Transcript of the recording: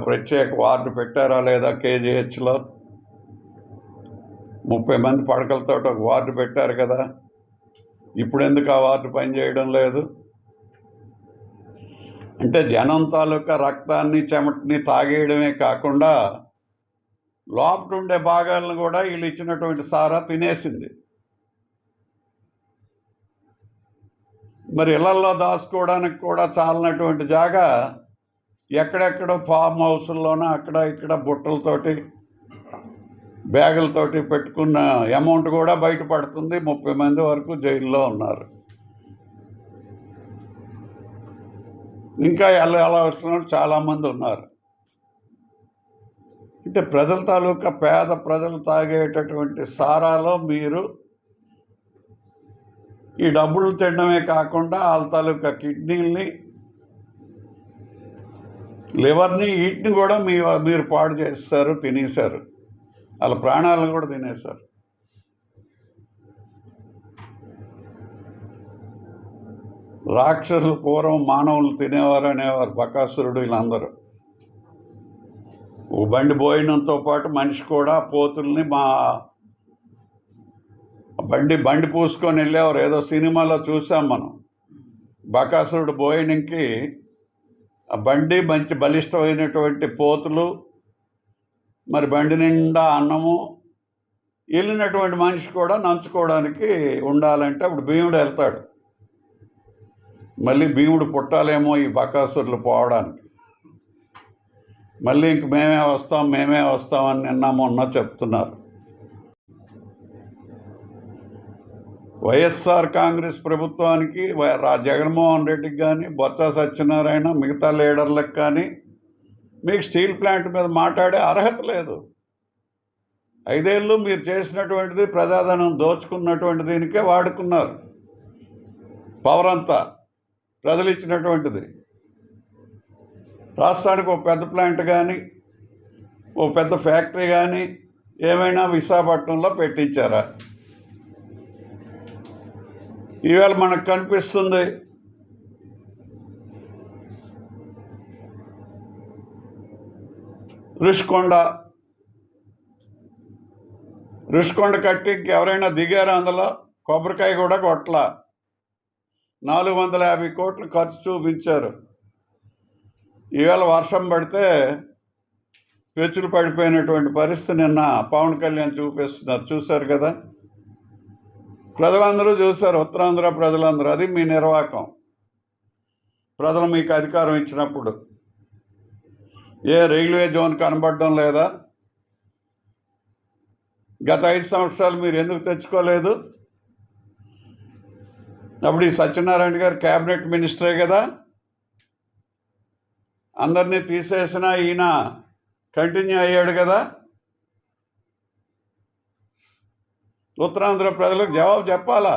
ప్రత్యేక వార్డు పెట్టారా లేదా? కేజీహెచ్లో 30 మంది పడకలతో ఒక వార్డు పెట్టారు కదా. ఇప్పుడు ఎందుకు ఆ వార్డు పనిచేయడం లేదు? అంటే జనం తాలూకా రక్తాన్ని చెమటని తాగేయడమే కాకుండా లోపల ఉండే భాగాలను కూడా వీళ్ళు ఇచ్చినటువంటి సారా తినేసింది. మరి ఇళ్లల్లో దాచుకోవడానికి కూడా చాలినటువంటి జాగా ఎక్కడెక్కడో ఫామ్ హౌస్ల్లోనూ అక్కడ ఇక్కడ బుట్టలతోటి బ్యాగులతోటి పెట్టుకున్న అమౌంట్ కూడా బయటపడుతుంది. 30 మంది వరకు జైల్లో ఉన్నారు. ఇంకా వెళ్ళవలసిన చాలామంది ఉన్నారు. అంటే ప్రజల తాలూకా పేద ప్రజలు తాగేటటువంటి సారాలో మీరు ఈ డబ్బులు తినడమే కాకుండా వాళ్ళ తాలూకా కిడ్నీల్ని, లివర్ని, వీటిని కూడా మీరు పాడు చేస్తారు, తినేశారు. వాళ్ళ ప్రాణాలను కూడా తినేశారు. రాక్షసులు పూర్వం మానవులు తినేవారు అనేవారు బకాసురుడు. వీళ్ళందరూ ఓ బండి భోజనంతో పాటు మనిషి కూడా పోతుల్ని బండి పూసుకొని వెళ్ళేవారు. ఏదో సినిమాలో చూసాం మనం. బకాసురుడు భోజనంకి ఆ బండి మంచి బలిష్టమైనటువంటి పోతులు, మరి బండి నిండా అన్నము, వెళ్ళినటువంటి మనిషి కూడా నంచుకోవడానికి ఉండాలంటే అప్పుడు భీముడు వెళ్తాడు. మళ్ళీ భీముడు పుట్టాలేమో ఈ బకాసురులు పోవడానికి. మళ్ళీ ఇంక మేమే వస్తామని నిన్న మొన్న చెప్తున్నారు. వైఎస్ఆర్ కాంగ్రెస్ ప్రభుత్వానికి, జగన్మోహన్ రెడ్డికి కానీ, బొత్స సత్యనారాయణ, మిగతా లీడర్లకు కానీ మీకు స్టీల్ ప్లాంట్ మీద మాట్లాడే అర్హత లేదు. 5 ఏళ్ళు మీరు చేసినటువంటిది, ప్రజాధనం దోచుకున్నటువంటి దీనికే వాడుకున్నారు. పవర్ అంతా ప్రజలు ఇచ్చినటువంటిది. రాష్ట్రానికి ఒక పెద్ద ప్లాంట్ కానీ, ఓ పెద్ద ఫ్యాక్టరీ కానీ ఏమైనా విశాఖపట్నంలో పెట్టించారా? ఈవేళ మనకు కనిపిస్తుంది రుషికొండ కట్టి ఎవరైనా దిగారా? అందులో కొబ్బరికాయ కూడా కొట్ల. 450 కోట్లు ఖర్చు చూపించారు. ఈవేళ వర్షం పడితే పెచ్చులు పడిపోయినటువంటి పరిస్థితి నిన్న పవన్ కళ్యాణ్ చూపిస్తున్నారు. చూశారు కదా, ప్రజలందరూ చూశారు, ఉత్తరాంధ్ర ప్రజలందరూ. అది మీ నిర్వాకం. ప్రజలు మీకు అధికారం ఇచ్చినప్పుడు ఏ రైల్వే జోన్ కనబడడం లేదా? గత 5 సంవత్సరాలు మీరు ఎందుకు తెచ్చుకోలేదు? అప్పుడు ఈ సత్యనారాయణ గారు క్యాబినెట్ మినిస్టరే కదా. అందరినీ తీసేసినా ఈయన కంటిన్యూ అయ్యాడు కదా. ఉత్తరాంధ్ర ప్రజలకు జవాబు చెప్పాలా?